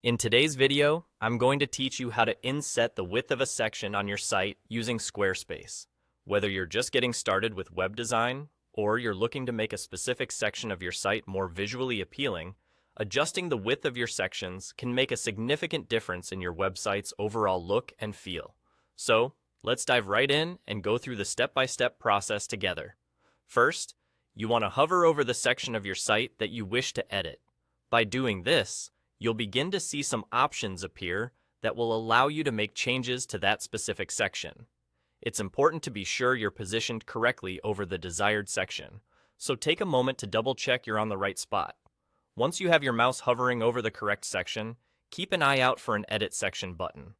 In today's video, I'm going to teach you how to inset the width of a section on your site using Squarespace. Whether you're just getting started with web design or you're looking to make a specific section of your site more visually appealing, adjusting the width of your sections can make a significant difference in your website's overall look and feel. So, let's dive right in and go through the step-by-step process together. First, you want to hover over the section of your site that you wish to edit. By doing this, you'll begin to see some options appear that will allow you to make changes to that specific section. It's important to be sure you're positioned correctly over the desired section, so take a moment to double-check you're on the right spot. Once you have your mouse hovering over the correct section, keep an eye out for an Edit Section button.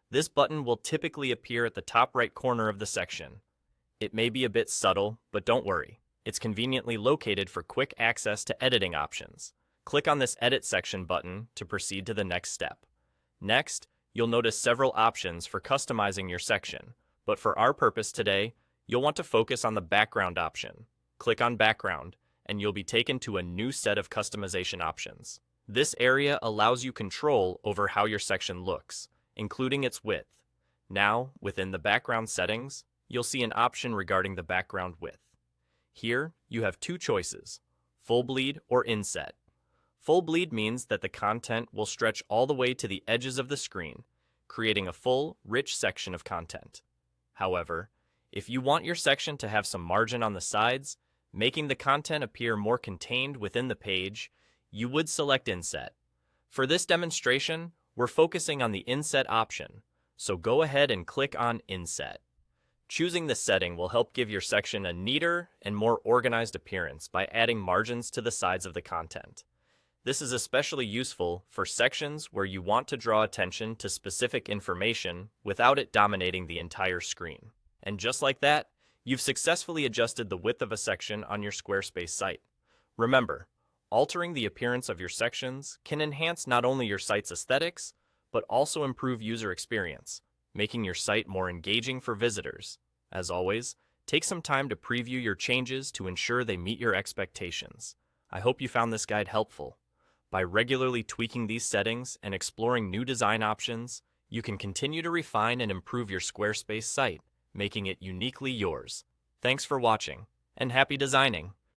This button will typically appear at the top right corner of the section. It may be a bit subtle, but don't worry. It's conveniently located for quick access to editing options. Click on this Edit Section button to proceed to the next step. Next, you'll notice several options for customizing your section, but for our purpose today, you'll want to focus on the Background option. Click on Background, and you'll be taken to a new set of customization options. This area allows you control over how your section looks, including its width. Now, within the background settings, you'll see an option regarding the background width. Here, you have two choices: full bleed or inset. Full bleed means that the content will stretch all the way to the edges of the screen, creating a full, rich section of content. However, if you want your section to have some margin on the sides, making the content appear more contained within the page, you would select Inset. For this demonstration, we're focusing on the Inset option, so go ahead and click on Inset. Choosing this setting will help give your section a neater and more organized appearance by adding margins to the sides of the content. This is especially useful for sections where you want to draw attention to specific information without it dominating the entire screen. And just like that, you've successfully adjusted the width of a section on your Squarespace site. Remember, altering the appearance of your sections can enhance not only your site's aesthetics, but also improve user experience, making your site more engaging for visitors. As always, take some time to preview your changes to ensure they meet your expectations. I hope you found this guide helpful. By regularly tweaking these settings and exploring new design options, you can continue to refine and improve your Squarespace site, making it uniquely yours. Thanks for watching, and happy designing!